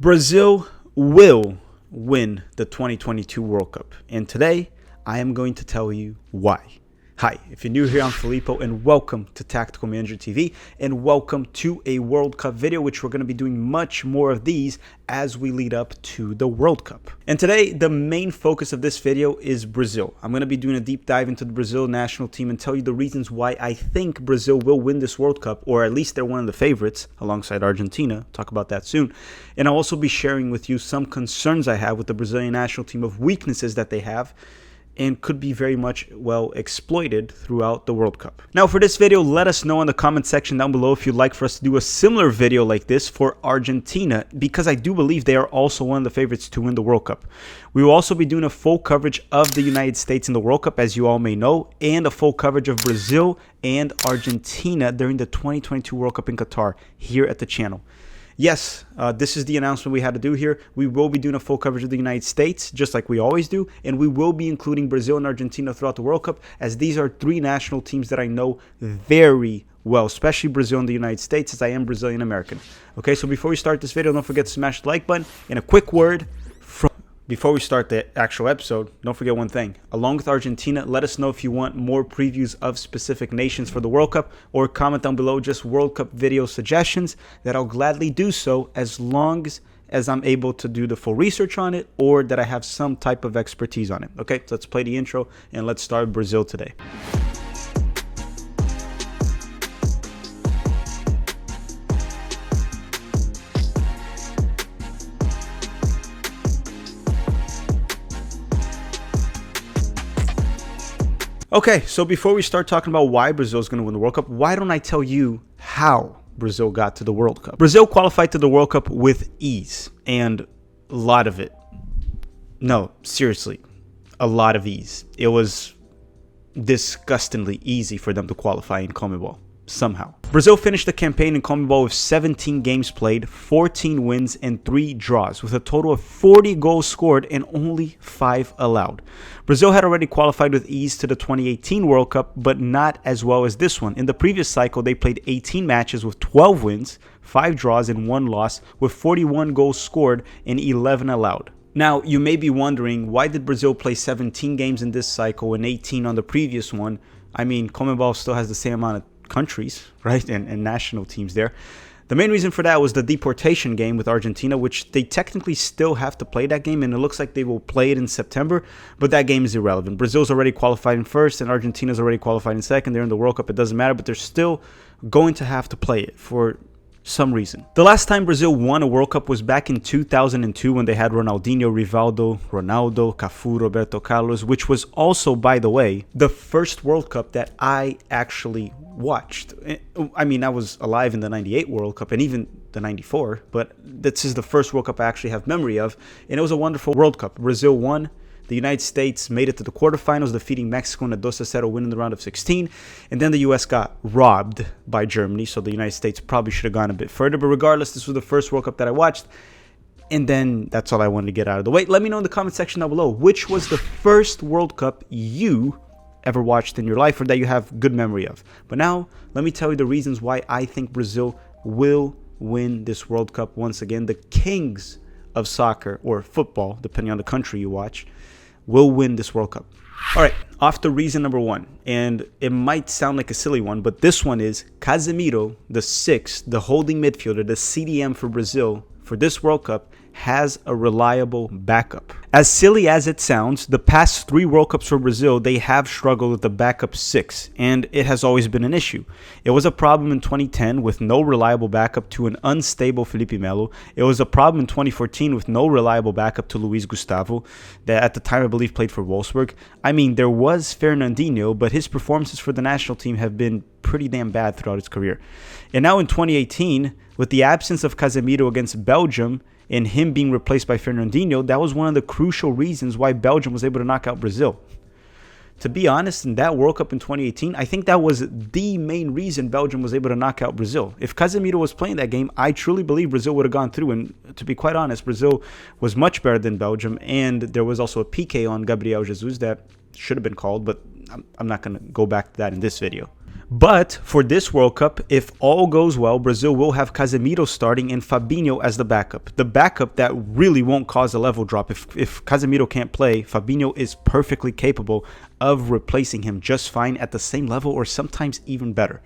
Brazil will win the 2022 World Cup, and today I am going to tell you why. Hi, if you're new here, I'm Filippo, and welcome to Tactical Manager TV, and welcome to a World Cup video, which we're going to be doing much more of these as we lead up to the World Cup. And today, the main focus of this video is Brazil. I'm going to be doing a deep dive into the Brazil national team and tell you the reasons why I think Brazil will win this World Cup, or at least they're one of the favorites alongside Argentina. Talk about that soon. And I'll also be sharing with you some concerns I have with the Brazilian national team, of weaknesses that they have and could be very much well exploited throughout the World Cup. Now, for this video, let us know in the comment section down below if you'd like for us to do a similar video like this for Argentina, because I do believe they are also one of the favorites to win the World Cup. We will also be doing a full coverage of the United States in the World Cup, as you all may know, and a full coverage of Brazil and Argentina during the 2022 World Cup in Qatar here at the channel. Yes, this is the announcement we had to do here. We will be doing a full coverage of the United States, just like we always do, and we will be including Brazil and Argentina throughout the World Cup, as these are three national teams that I know very well, especially Brazil and the United States, as I am Brazilian American. Okay, so before we start this video, don't forget to smash the like button, and a quick word before we start the actual episode, don't forget one thing. Along with Argentina, let us know if you want more previews of specific nations for the World Cup, or comment down below just World Cup video suggestions that I'll gladly do so, as long as I'm able to do the full research on it, or that I have some type of expertise on it. Okay, so let's play the intro and let's start Brazil today. Okay, so before we start talking about why Brazil is going to win the World Cup, why don't I tell you how Brazil got to the World Cup? Brazil qualified to the World Cup with ease, and a lot of it. No, seriously, a lot of ease. It was disgustingly easy for them to qualify in CONMEBOL. Somehow. Brazil finished the campaign in CONMEBOL with 17 games played, 14 wins, and 3 draws, with a total of 40 goals scored and only 5 allowed. Brazil had already qualified with ease to the 2018 World Cup, but not as well as this one. In the previous cycle, they played 18 matches with 12 wins, 5 draws, and 1 loss, with 41 goals scored and 11 allowed. Now, you may be wondering, why did Brazil play 17 games in this cycle and 18 on the previous one? I mean, CONMEBOL still has the same amount of countries, right, and national teams there. The main reason for that was the deportation game with Argentina, which they technically still have to play that game, and it looks like they will play it in September, but that game is irrelevant. Brazil's already qualified in first, and Argentina's already qualified in second. They're in the World Cup. It doesn't matter, but they're still going to have to play it for some reason. The last time Brazil won a World Cup was back in 2002, when they had Ronaldinho, Rivaldo, Ronaldo, Cafu, Roberto Carlos, which was also, by the way, the first World Cup that I actually watched. I mean, I was alive in the 98 World Cup and even the 94, but this is the first World Cup I actually have memory of, and it was a wonderful World Cup. Brazil won. The United States made it to the quarterfinals, defeating Mexico in a 2-0 win in the round of 16. And then the U.S. got robbed by Germany, so the United States probably should have gone a bit further. But regardless, this was the first World Cup that I watched. And then that's all I wanted to get out of the way. Let me know in the comment section down below, which was the first World Cup you ever watched in your life, or that you have good memory of. But now, let me tell you the reasons why I think Brazil will win this World Cup once again. The kings of soccer, or football, depending on the country you watch, will win this World Cup. All right, off to reason number one, and it might sound like a silly one, but this one is Casemiro, the sixth, the holding midfielder, the CDM for Brazil for this World Cup, has a reliable backup. As silly as it sounds, the past 3 World Cups for Brazil, they have struggled with the backup 6, and it has always been an issue. It was a problem in 2010 with no reliable backup to an unstable Felipe Melo. It was a problem in 2014 with no reliable backup to Luis Gustavo, that at the time I believe played for Wolfsburg. I mean, there was Fernandinho, but his performances for the national team have been pretty damn bad throughout his career. And now in 2018, with the absence of Casemiro against Belgium, and him being replaced by Fernandinho, that was one of the crucial reasons why Belgium was able to knock out Brazil. To be honest, in that World Cup in 2018, I think that was the main reason Belgium was able to knock out Brazil. If Casemiro was playing that game, I truly believe Brazil would have gone through. And to be quite honest, Brazil was much better than Belgium. And there was also a PK on Gabriel Jesus that should have been called, but I'm not going to go back to that in this video. But for this World Cup, if all goes well, Brazil will have Casemiro starting and Fabinho as the backup. The backup that really won't cause a level drop. If Casemiro can't play, Fabinho is perfectly capable of replacing him just fine at the same level or sometimes even better.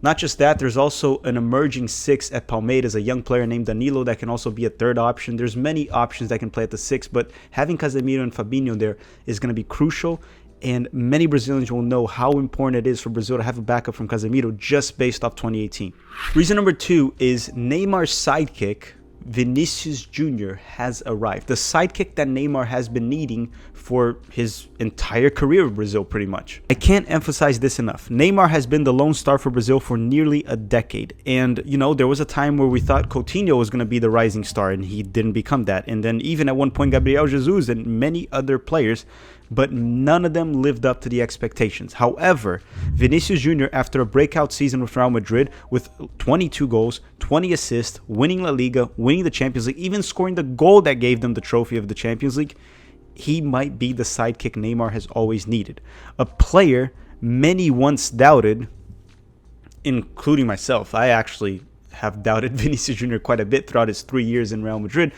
Not just that, there's also an emerging six at Palmeiras, a young player named Danilo that can also be a third option. There's many options that can play at the six, but having Casemiro and Fabinho there is going to be crucial. And many Brazilians will know how important it is for Brazil to have a backup from Casemiro just based off 2018. Reason number 2 is Neymar's sidekick, Vinicius Jr. has arrived. The sidekick that Neymar has been needing for his entire career in Brazil, pretty much. I can't emphasize this enough. Neymar has been the lone star for Brazil for nearly a decade. And, you know, there was a time where we thought Coutinho was going to be the rising star, and he didn't become that. And then even at one point, Gabriel Jesus and many other players, but none of them lived up to the expectations. However, Vinicius Jr., after a breakout season with Real Madrid with 22 goals, 20 assists, winning La Liga, winning the Champions League, even scoring the goal that gave them the trophy of the Champions League, he might be the sidekick Neymar has always needed. A player many once doubted, including myself. I actually have doubted Vinicius Jr. quite a bit throughout his 3 years in Real Madrid.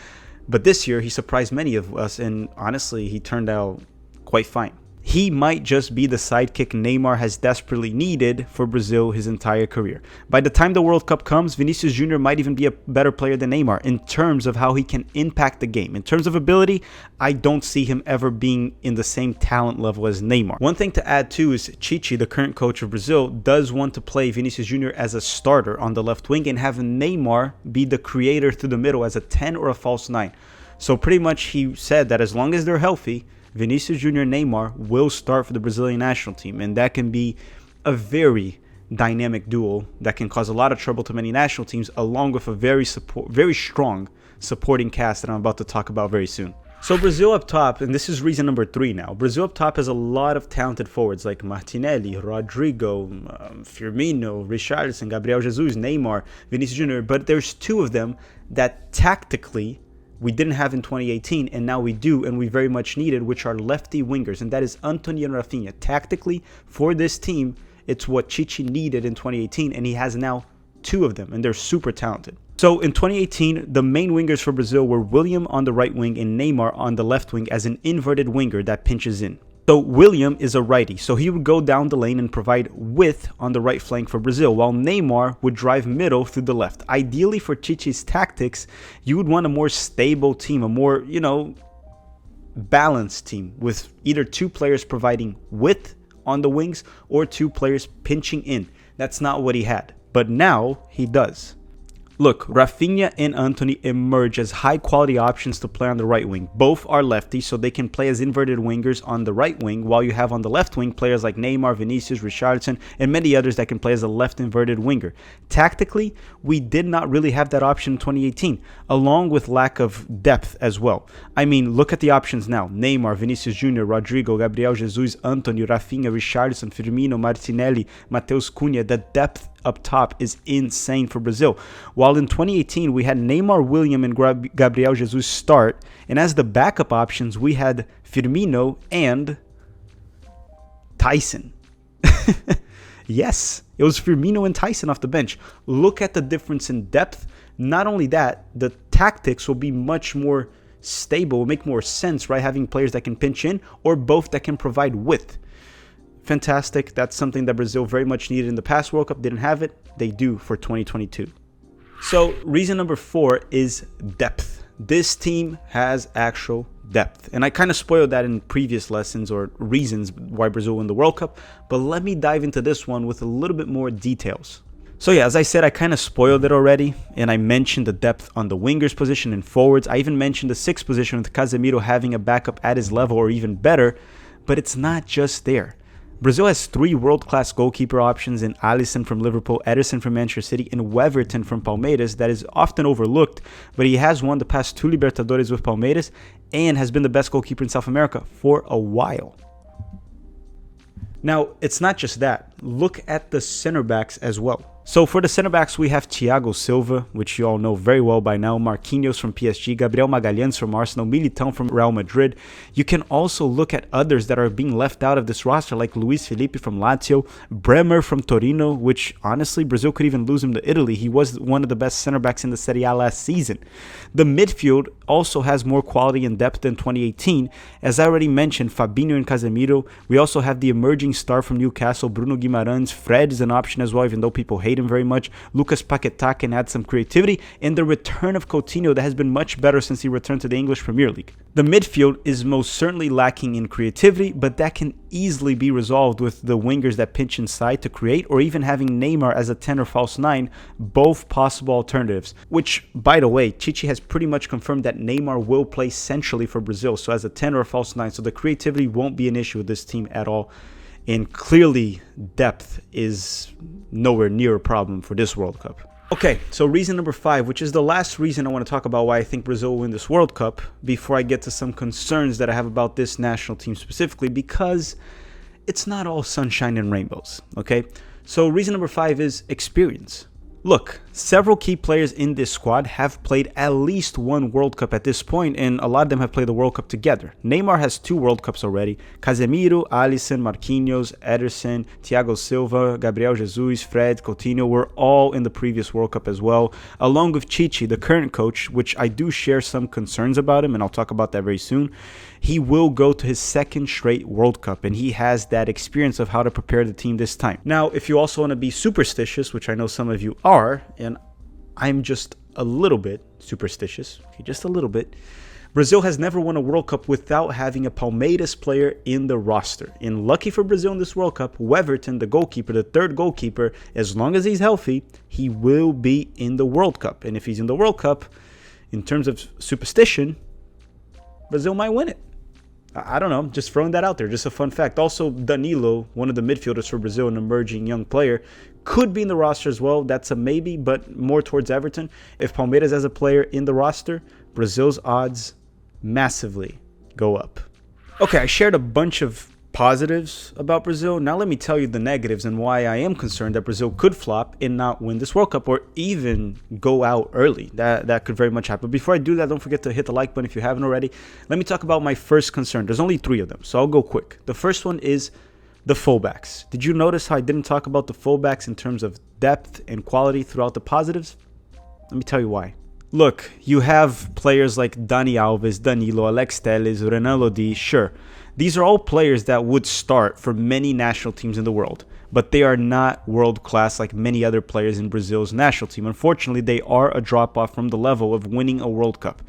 But this year, he surprised many of us, and honestly, he turned out quite fine. He might just be the sidekick Neymar has desperately needed for Brazil his entire career. By the time the World Cup comes, Vinicius Jr. might even be a better player than Neymar in terms of how he can impact the game. In terms of ability, I don't see him ever being in the same talent level as Neymar. One thing to add too is Tite, the current coach of Brazil, does want to play Vinicius Jr. as a starter on the left wing and have Neymar be the creator through the middle as a 10 or a false 9. So pretty much he said that as long as they're healthy, Vinicius Jr. and Neymar will start for the Brazilian national team, and that can be a very dynamic duo that can cause a lot of trouble to many national teams, along with a very strong supporting cast that I'm about to talk about very soon. So Brazil up top, and this is reason number 3 now. Brazil up top has a lot of talented forwards like Martinelli, Rodrigo, Firmino, Richarlison, Gabriel Jesus, Neymar, Vinicius Jr. But there's 2 of them that tactically we didn't have in 2018, and now we do, and we very much needed, which are lefty wingers, and that is Antony and Rafinha. Tactically, for this team, it's what Tite needed in 2018, and he has now 2 of them, and they're super talented. So in 2018, the main wingers for Brazil were William on the right wing and Neymar on the left wing as an inverted winger that pinches in. So William is a righty, so he would go down the lane and provide width on the right flank for Brazil, while Neymar would drive middle through the left. Ideally for Tite's tactics, you would want a more stable team, a more, balanced team with either 2 players providing width on the wings or 2 players pinching in. That's not what he had, but now he does. Look, Rafinha and Antony emerge as high-quality options to play on the right wing. Both are lefties, so they can play as inverted wingers on the right wing, while you have on the left wing players like Neymar, Vinicius, Richarlison, and many others that can play as a left inverted winger. Tactically, we did not really have that option in 2018, along with lack of depth as well. I mean, look at the options now. Neymar, Vinicius Jr, Rodrigo, Gabriel Jesus, Antony, Rafinha, Richarlison, Firmino, Martinelli, Matheus Cunha. The depth up top is insane for Brazil. While in 2018 we had Neymar, William, and Gabriel Jesus start, and as the backup options we had Firmino and Tyson. Yes, it was Firmino and Tyson off the bench. Look at the difference in depth. Not only that, the tactics will be much more stable, will make more sense, right? Having players that can pinch in or both that can provide width. Fantastic. That's something that Brazil very much needed in the past World Cup. Didn't have it. They do for 2022. So reason number 4 is depth. This team has actual depth. And I kind of spoiled that in previous lessons or reasons why Brazil won the World Cup. But let me dive into this one with a little bit more details. So yeah, as I said, I kind of spoiled it already. And I mentioned the depth on the wingers position and forwards. I even mentioned the 6th position with Casemiro having a backup at his level or even better. But it's not just there. Brazil has 3 world-class goalkeeper options in Alisson from Liverpool, Ederson from Manchester City, and Weverton from Palmeiras that is often overlooked, but he has won the past 2 Libertadores with Palmeiras and has been the best goalkeeper in South America for a while. Now, it's not just that. Look at the center backs as well. So for the center backs, we have Thiago Silva, which you all know very well by now, Marquinhos from PSG, Gabriel Magalhães from Arsenal, Militão from Real Madrid. You can also look at others that are being left out of this roster, like Luis Felipe from Lazio, Bremer from Torino, which honestly, Brazil could even lose him to Italy. He was one of the best center backs in the Serie A last season. The midfield also has more quality and depth than 2018. As I already mentioned, Fabinho and Casemiro. We also have the emerging star from Newcastle, Bruno Guimarães. Fred is an option as well, even though people hate him very much. Lucas Paquetá can add some creativity, and the return of Coutinho that has been much better since he returned to the English Premier League. The midfield is most certainly lacking in creativity, but that can easily be resolved with the wingers that pinch inside to create, or even having Neymar as a 10 or false 9, both possible alternatives. Which, by the way, Tite has pretty much confirmed that Neymar will play centrally for Brazil, so as a 10 or a false 9, so the creativity won't be an issue with this team at all. And clearly, depth is nowhere near a problem for this World Cup. Okay, so reason number 5, which is the last reason I want to talk about why I think Brazil will win this World Cup, before I get to some concerns that I have about this national team specifically, because it's not all sunshine and rainbows, okay? So reason number 5 is experience. Look, several key players in this squad have played at least one World Cup at this point, and a lot of them have played the World Cup together. Neymar has 2 World Cups already. Casemiro, Alisson, Marquinhos, Ederson, Thiago Silva, Gabriel Jesus, Fred, Coutinho were all in the previous World Cup as well, along with Tite, the current coach, which I do share some concerns about him, and I'll talk about that very soon. He will go to his 2nd straight World Cup, and he has that experience of how to prepare the team this time. Now, if you also want to be superstitious, which I know some of you are, and I'm just a little bit superstitious, okay, just a little bit, Brazil has never won a World Cup without having a Palmeiras player in the roster. And lucky for Brazil in this World Cup, Weverton, the goalkeeper, the 3rd goalkeeper, as long as he's healthy, he will be in the World Cup. And if he's in the World Cup, in terms of superstition, Brazil might win it. I don't know, just throwing that out there, just a fun fact. Also, Danilo, one of the midfielders for Brazil, an emerging young player, could be in the roster as well. That's a maybe, but more towards Everton. If Palmeiras has a player in the roster, Brazil's odds massively go up. Okay, I shared a bunch of positives about Brazil. Now let me tell you the negatives and why I am concerned that Brazil could flop and not win this World Cup, or even go out early. That could very much happen. Before I do that, don't forget to hit the like button if you haven't already. Let me talk about my first concern. There's only 3 of them, so I'll go quick. The first one is the fullbacks. Did you notice how I didn't talk about the fullbacks in terms of depth and quality throughout the positives? Let me tell you why. Look, you have players like Dani Alves, Danilo, Alex Telles, Renan Lodi, sure. These are all players that would start for many national teams in the world, but they are not world-class like many other players in Brazil's national team. Unfortunately, they are a drop-off from the level of winning a World Cup.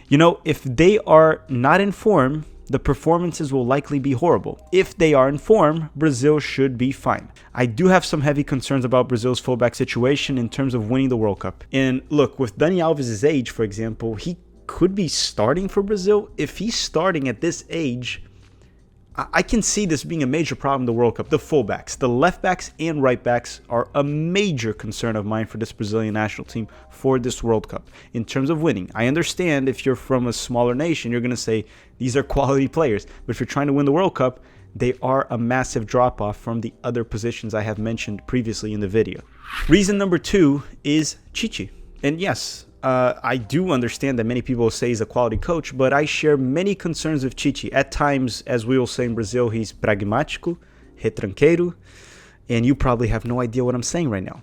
You know, if they are not in form, the performances will likely be horrible. If they are in form, Brazil should be fine. I do have some heavy concerns about Brazil's fullback situation in terms of winning the World Cup. And look, with Dani Alves' age, for example, he could be starting for Brazil. If he's starting at this age, I can see this being a major problem in the World Cup. The fullbacks, the left backs and right backs are a major concern of mine for this Brazilian national team for this World Cup. In terms of winning, I understand if you're from a smaller nation, you're going to say these are quality players. But if you're trying to win the World Cup, they are a massive drop-off from the other positions I have mentioned previously in the video. Reason number 2 is Tite. And yes, I do understand that many people will say he's a quality coach, but I share many concerns with Tite. At times, as we will say in Brazil, he's pragmático, retranqueiro, and you probably have no idea what I'm saying right now.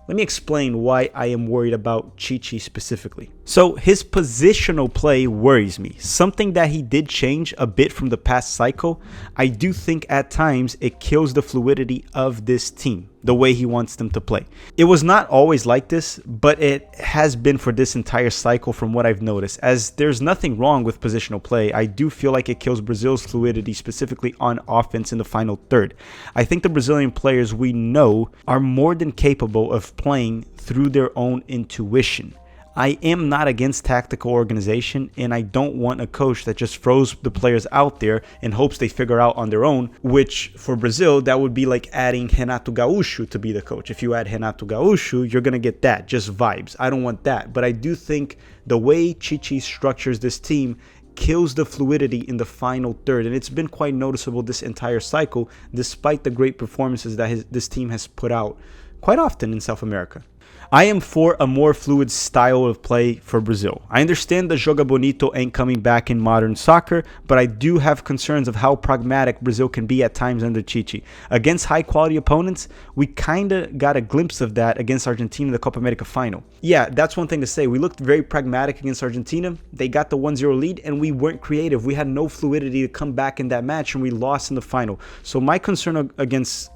Let me explain why I am worried about Tite specifically. So his positional play worries me. Something that he did change a bit from the past cycle. I do think at times it kills the fluidity of this team, the way he wants them to play. It was not always like this, but it has been for this entire cycle from what I've noticed. As there's nothing wrong with positional play, I do feel like it kills Brazil's fluidity, specifically on offense in the final third. I think the Brazilian players we know are more than capable of playing through their own intuition. I am not against tactical organization, and I don't want a coach that just throws the players out there and hopes they figure out on their own, which for Brazil, that would be like adding Renato Gaúcho to be the coach. If you add Renato Gaúcho, you're going to get that, just vibes. I don't want that, but I do think the way Tite structures this team kills the fluidity in the final third, and it's been quite noticeable this entire cycle, despite the great performances that this team has put out quite often in South America. I am for a more fluid style of play for Brazil. I understand the Joga Bonito ain't coming back in modern soccer, but I do have concerns of how pragmatic Brazil can be at times under Tite. Against high-quality opponents, we kind of got a glimpse of that against Argentina in the Copa America final. Yeah, that's one thing to say. We looked very pragmatic against Argentina. They got the 1-0 lead, and we weren't creative. We had no fluidity to come back in that match, and we lost in the final. So my concern against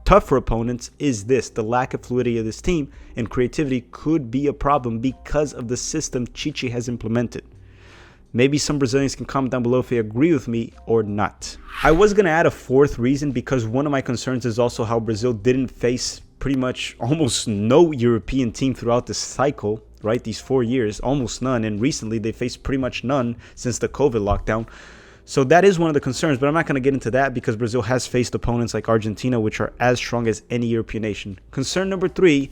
tougher opponents is this: the lack of fluidity of this team and creativity could be a problem because of the system Tite has implemented. Maybe some Brazilians can comment down below if they agree with me or not. I was going to add a fourth reason, because one of my concerns is also how Brazil didn't face pretty much almost no European team throughout this cycle, right? These 4 years, almost none, and recently they faced pretty much none since the COVID lockdown. So that is one of the concerns, but I'm not going to get into that because Brazil has faced opponents like Argentina, which are as strong as any European nation. Concern number 3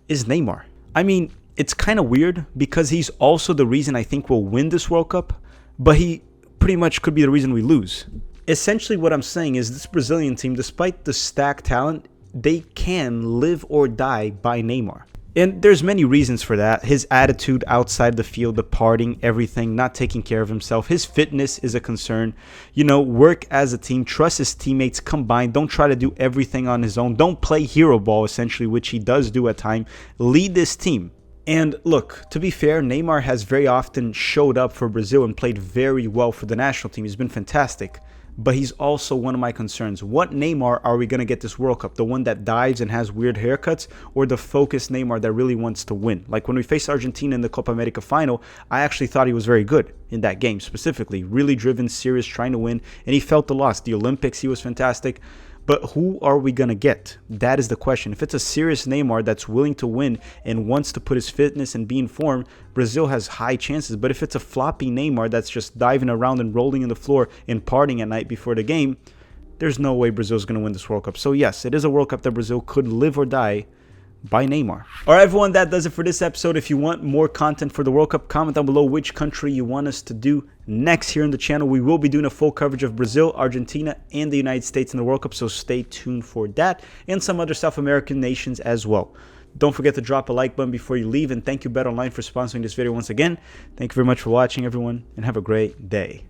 is Neymar. I mean, it's kind of weird because he's also the reason I think we'll win this World Cup, but he pretty much could be the reason we lose. Essentially what I'm saying is this Brazilian team, despite the stacked talent, they can live or die by Neymar. And there's many reasons for that. His attitude outside the field, the partying, everything, not taking care of himself. His fitness is a concern. You know, work as a team, trust his teammates, combine. Don't try to do everything on his own. Don't play hero ball, essentially, which he does do at times. Lead this team. And look, to be fair, Neymar has very often showed up for Brazil and played very well for the national team. He's been fantastic. But he's also one of my concerns. What Neymar are we going to get this World Cup? The one that dives and has weird haircuts, or the focused Neymar that really wants to win? Like when we faced Argentina in the Copa America final, I actually thought he was very good in that game specifically. Really driven, serious, trying to win, and he felt the loss. The Olympics, he was fantastic. But who are we going to get? That is the question. If it's a serious Neymar that's willing to win and wants to put his fitness and be in form, Brazil has high chances. But if it's a floppy Neymar that's just diving around and rolling in the floor and partying at night before the game, there's no way Brazil's going to win this World Cup. So yes, it is a World Cup that Brazil could live or die by Neymar. All right, everyone, that does it for this episode. If you want more content for the World Cup, comment down below which country you want us to do next here on the channel. We will be doing a full coverage of Brazil, Argentina, and the United States in the World Cup, so stay tuned for that, and some other South American nations as well. Don't forget to drop a like button before you leave, and thank you BetOnline for sponsoring this video once again. Thank you very much for watching, everyone, and have a great day.